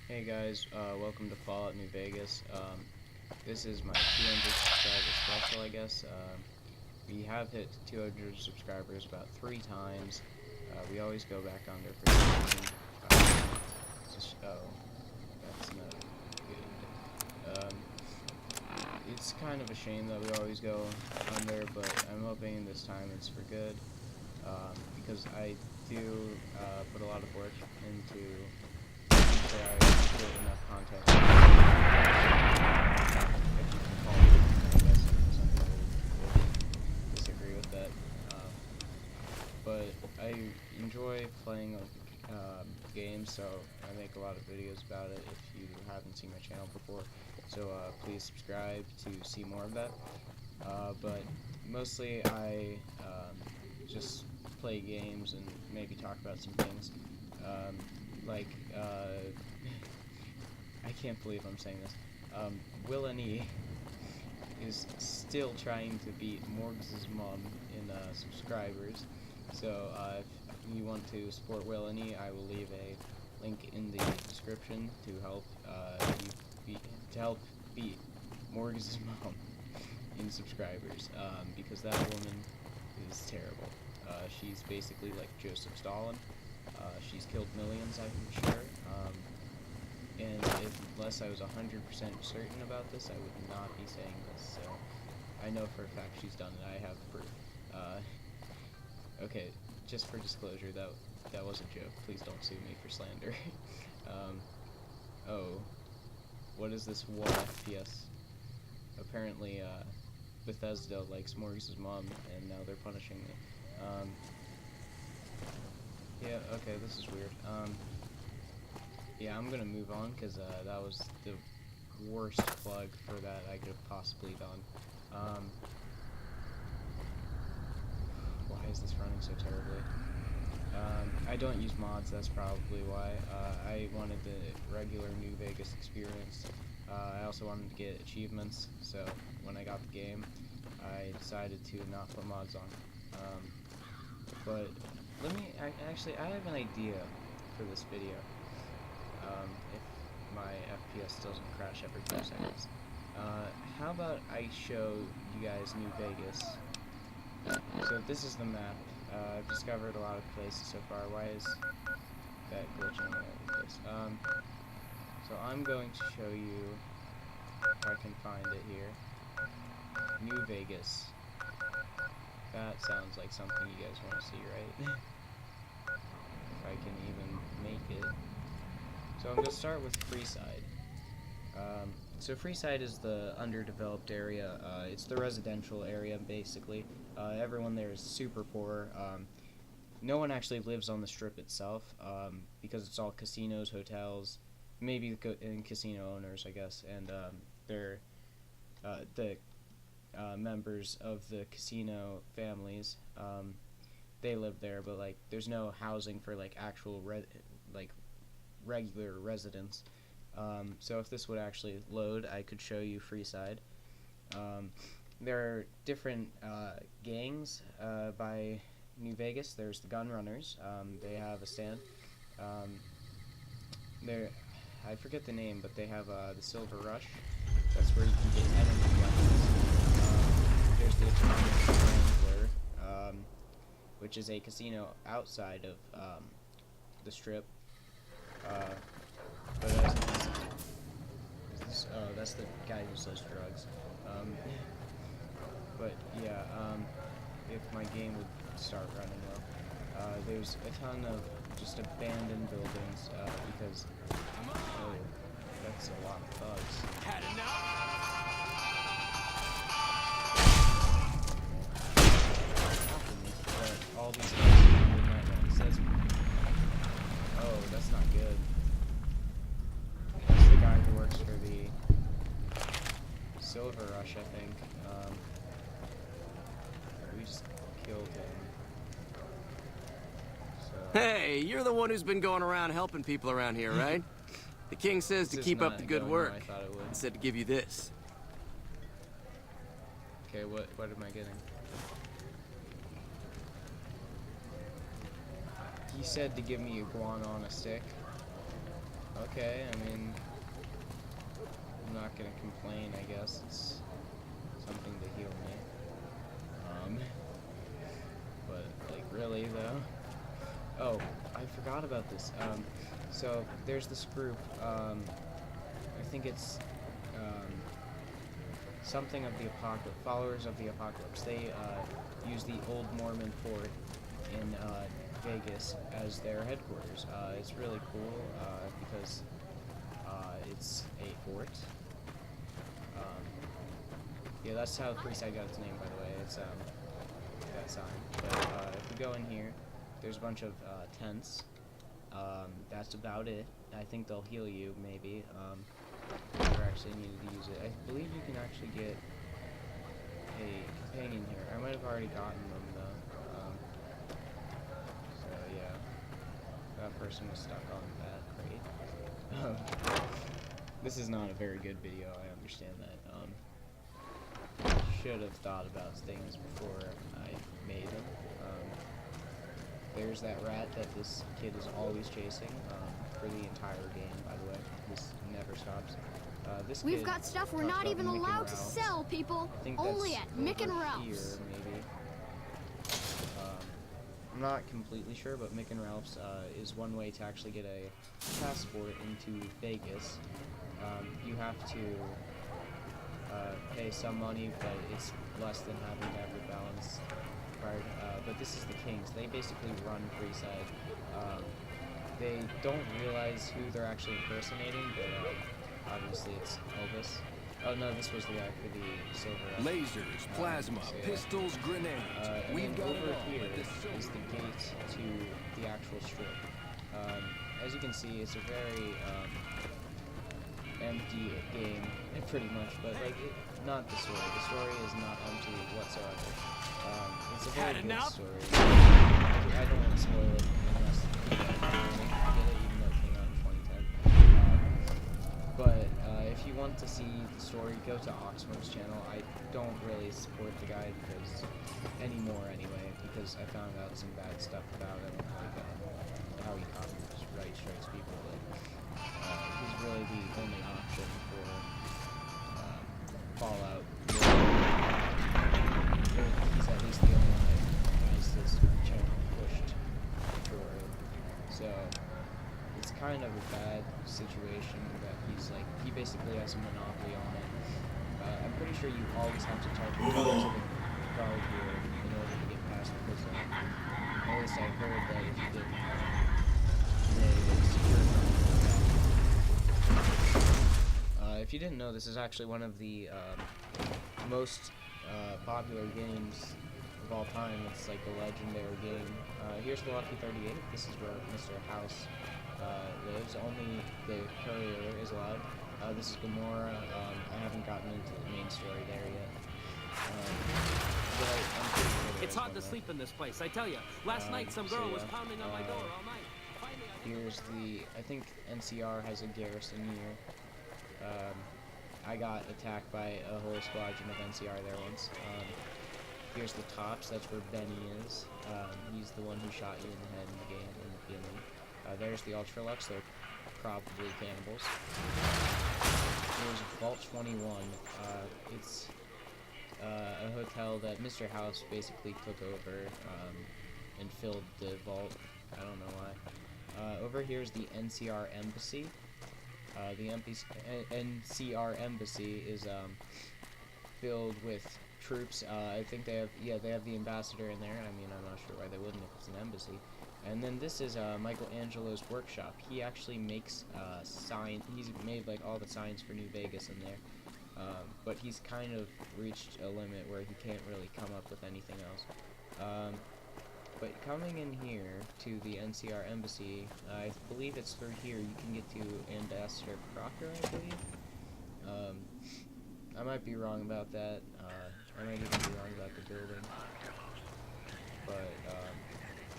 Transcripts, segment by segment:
Hey guys, welcome to Fallout New Vegas. This is my 200 subscriber special, I guess. We have hit 200 subscribers about 3 times. We always go back under for some reason. Oh, that's not good. It's kind of a shame that we always go under, but I'm hoping this time it's for good. Because I do put a lot of work into say I put enough content. If you can call it, I guess some people will disagree with that. But I enjoy playing games, so I make a lot of videos about it if you haven't seen my channel before. So please subscribe to see more of that. But mostly I just play games and maybe talk about some things. Like, I can't believe I'm saying this. Will&E is still trying to beat Morgs' mom in subscribers. So if you want to support Will&E, I will leave a link in the description to help beat Morgs' mom in subscribers. Because that woman is terrible. She's basically like Joseph Stalin. She's killed millions, I'm sure. And unless I was 100% certain about this, I would not be saying this. So I know for a fact she's done it. I have proof. Okay, just for disclosure, that was a joke. Please don't sue me for slander. Oh, what is this 1 FPS? Apparently, Bethesda likes Morgs' mom, and now they're punishing me. Yeah, okay, this is weird. Yeah, I'm gonna move on, because that was the worst plug for that I could have possibly done. Why is this running so terribly? I don't use mods, that's probably why. I wanted the regular New Vegas experience. I also wanted to get achievements, so when I got the game, I decided to not put mods on. But I have an idea for this video. If my FPS doesn't crash every 2 seconds. How about I show you guys New Vegas? So this is the map. I've discovered a lot of places so far. Why is that glitching all over the place? So I'm going to show you, if I can find it here, New Vegas. That sounds like something you guys want to see, right? If I can even make it. So I'm going to start with Freeside. So Freeside is the underdeveloped area. It's the residential area, basically. Everyone there is super poor. No one actually lives on the strip itself, because it's all casinos, hotels, maybe and casino owners, I guess, and they're the members of the casino families. They live there, but like there's no housing for like actual regular residents. So if this would actually load, I could show you Freeside. There are different gangs by New Vegas. There's the Gun Runners. They have a stand. I forget the name, but they have the Silver Rush. That's where you can get enemy weapons. There's the Atomic Wrangler, which is a casino outside of the strip. But as that's the guy who sells drugs. But yeah, if my game would start running well, there's a ton of just abandoned buildings because that's a lot of thugs. Had enough? All these midnight runs. Oh, that's not good. That's the guy who works for the Silver Rush, I think. We just killed him. So. Hey, you're the one who's been going around helping people around here, right? The king says to keep up the good work. I thought it would. He said to give you this. Okay, what am I getting? He said to give me a guano on a stick. Okay, I mean, I'm not gonna complain, I guess. It's something to heal me. But, like, really, though? Oh, I forgot about this. So, there's this group, I think it's, something of the Apocalypse, Followers of the Apocalypse. They, use the Old Mormon Fort in, Vegas as their headquarters. It's really cool, because, it's a fort. Yeah, that's how Freeside got its name, by the way. It's, that sign. But, if we go in here, there's a bunch of, tents. That's about it. I think they'll heal you, maybe. If you actually needed to use it. I believe you can actually get a companion here. I might have already gotten them, though. So, yeah. That person was stuck on that crate. This is not a very good video, I understand that. Should have thought about things before I made them. There's that rat that this kid is always chasing, for the entire game, by the way. This never stops. This We've kid got stuff we're talks not about even Mick and allowed to Ralph's. sell, people. I think Only that's at Mick and over Ralph's. here, maybe. I'm not completely sure, but Mick and Ralph's is one way to actually get a passport into Vegas. You have to pay some money, but it's less than having to have your balance card. But this is the Kings. They basically run Freeside. They don't realize who they're actually impersonating, but obviously it's Elvis. Oh no, this was the guy for the silver. Lasers, plasma, so, yeah. pistols, grenades. And We've then got it over all here at this is the gate to the actual strip. As you can see, it's a very empty game, pretty much, but like, not the story. The story is not empty whatsoever. It's a very good story. I don't want to spoil it unless you guys get it, even though it came out in 2010. But if you want to see the story, go to Oxmore's channel. I don't really support the guy because anyway, because I found out some bad stuff about him, like how he copyright strikes people. But he's really the only option for Fallout. He's at least the only one that has this channel pushed forward. So it's kind of a bad situation that he's like, he basically has a monopoly on it. I'm pretty sure you always have to talk to the guard here in order to get past the prison. At least I heard that if you didn't, they secure if you didn't know, this is actually one of the most popular games of all time. It's like a legendary game. Here's the Lucky 38. This is where Mr. House lives. Only the courier is allowed. This is Gamora. I haven't gotten into the main story there yet. But I'm pretty sure It's hard to sleep in this place, I tell you. Last night some girl was pounding on my door all night. Finally, here's the, I think NCR has a garrison here. I got attacked by a whole squadron of NCR there once. Here's the Tops, that's where Benny is. He's the one who shot you in the head in the game, in the beginning. There's the Ultralux, they're probably cannibals. Here's Vault 21. It's a hotel that Mr. House basically took over and filled the vault. I don't know why. Over here is the NCR Embassy. The NCR Embassy is filled with troops. I think they have the ambassador in there. I mean, I'm not sure why they wouldn't if it's an embassy. And then this is Michelangelo's workshop. He actually makes signs. He's made like all the signs for New Vegas in there. But he's kind of reached a limit where he can't really come up with anything else. But coming in here to the NCR Embassy, I believe it's through here you can get to Ambassador Crocker, I believe. I might be wrong about that. I might even be wrong about the building. But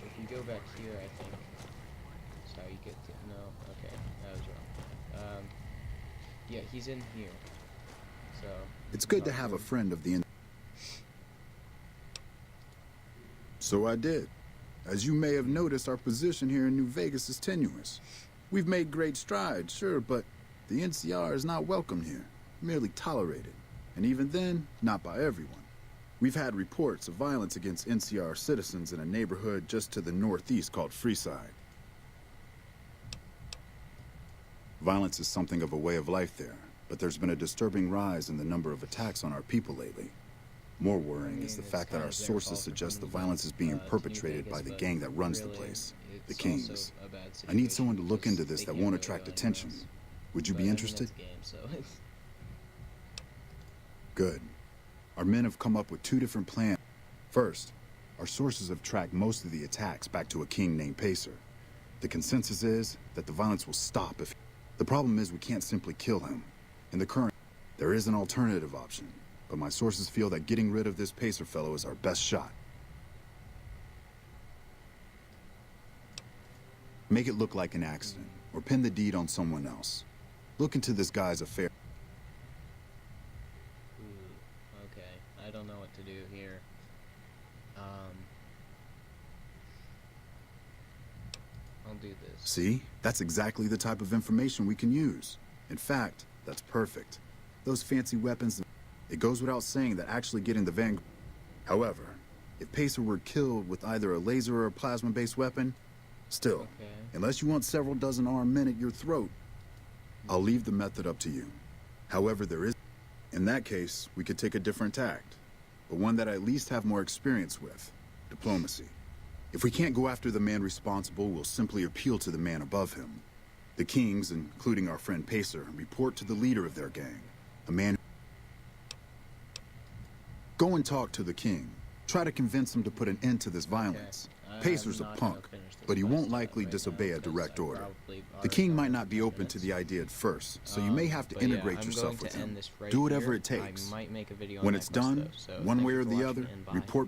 if you go back here, I think that's how you get to. No, okay, that was wrong. Yeah, he's in here. So it's good to have a friend of the. So I did. As you may have noticed, our position here in New Vegas is tenuous. We've made great strides, sure, but the NCR is not welcome here, merely tolerated. And even then, not by everyone. We've had reports of violence against NCR citizens in a neighborhood just to the northeast called Freeside. Violence is something of a way of life there, but there's been a disturbing rise in the number of attacks on our people lately. More worrying is the fact that our sources suggest the violence is being perpetrated by the gang that runs the place, the Kings. I need someone to look into this that won't attract attention. Would you be interested? Good. Our men have come up with two different plans. First, our sources have tracked most of the attacks back to a king named Pacer. The consensus is that the violence will stop if... The problem is we can't simply kill him. In the current, there is an alternative option, but my sources feel that getting rid of this Pacer fellow is our best shot. Make it look like an accident, or pin the deed on someone else. Look into this guy's affair. Okay, I don't know what to do here. I'll do this. See? That's exactly the type of information we can use. In fact, that's perfect. Those fancy weapons, it goes without saying that actually getting the Vanguard... However, if Pacer were killed with either a laser or a plasma-based weapon, still, Okay. unless you want several dozen armed men at your throat, I'll leave the method up to you. However, there is... In that case, we could take a different tact, but one that I at least have more experience with, diplomacy. If we can't go after the man responsible, we'll simply appeal to the man above him. The Kings, including our friend Pacer, report to the leader of their gang, a man... Go and talk to the king. Try to convince him to put an end to this violence. Pacer's a punk, but he won't likely disobey a direct order. The king might not be open to the idea at first, so you may have to integrate yourself with him. Do whatever it takes. When it's done, one way or the other, report